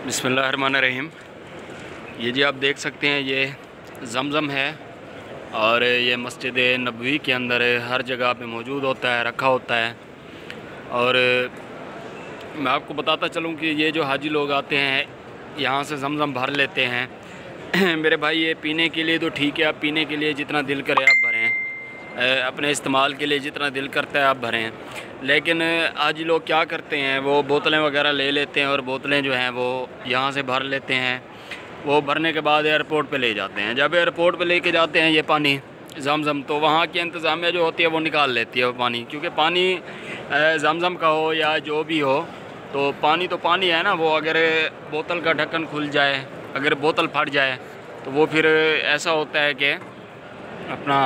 बिस्मिल्लाहिर्रहमानिर्रहीम। ये जी आप देख सकते हैं ये ज़मज़म है और ये मस्जिद नबवी के अंदर हर जगह पे मौजूद होता है, रखा होता है। और मैं आपको बताता चलूँ कि ये जो हाजी लोग आते हैं यहाँ से ज़मज़म भर लेते हैं। मेरे भाई ये पीने के लिए तो ठीक है, आप पीने के लिए जितना दिल करे आप भरें, अपने इस्तेमाल के लिए जितना दिल करता है आप भरें। लेकिन आज लोग क्या करते हैं, वो बोतलें वगैरह ले लेते हैं और बोतलें जो हैं वो यहाँ से भर लेते हैं। वो भरने के बाद एयरपोर्ट पे ले जाते हैं। जब एयरपोर्ट पे लेके जाते हैं ये पानी ज़मज़म, तो वहाँ की इंतज़ामिया जो होती है वो निकाल लेती है वो पानी, क्योंकि पानी ज़मज़म का हो या जो भी हो तो पानी है ना। वो अगर बोतल का ढक्कन खुल जाए, अगर बोतल फट जाए तो वो फिर ऐसा होता है कि अपना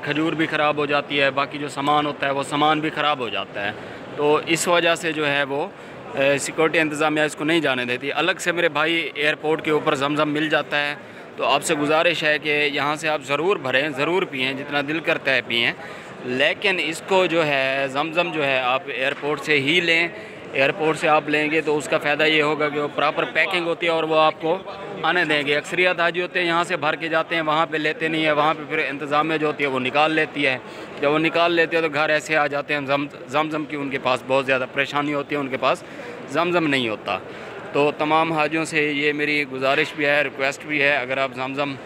खजूर भी ख़राब हो जाती है, बाकी जो सामान होता है वो सामान भी ख़राब हो जाता है। तो इस वजह से जो है वो सिक्योरिटी इंतज़ामिया इसको नहीं जाने देती। अलग से मेरे भाई एयरपोर्ट के ऊपर ज़मज़म मिल जाता है, तो आपसे गुजारिश है कि यहाँ से आप ज़रूर भरें, ज़रूर पिएँ, जितना दिल करता है पिएँ। लेकिन इसको जो है ज़मज़म जो है आप एयरपोर्ट से ही लें। एयरपोर्ट से आप लेंगे तो उसका फ़ायदा ये होगा कि वो प्रॉपर पैकिंग होती है और वो आपको आने देंगे। अक्सरियत हाजी होते हैं यहाँ से भर के जाते हैं, वहाँ पे लेते नहीं है, वहाँ पे फिर इंतज़ामिया जो होती है वो निकाल लेती है। जब वो निकाल लेते हैं तो घर ऐसे आ जाते हैं ज़मज़म की उनके पास बहुत ज़्यादा परेशानी होती है, उनके पास ज़मज़म नहीं होता। तो तमाम हाजियों से ये मेरी गुजारिश भी है, रिक्वेस्ट भी है, अगर आप ज़मज़म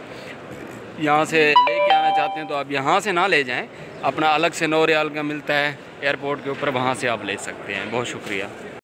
यहाँ से लेके आना चाहते हैं तो आप यहाँ से ना ले जाएँ, अपना अलग से 9 रियाल का मिलता है एयरपोर्ट के ऊपर, वहाँ से आप ले सकते हैं। बहुत शुक्रिया।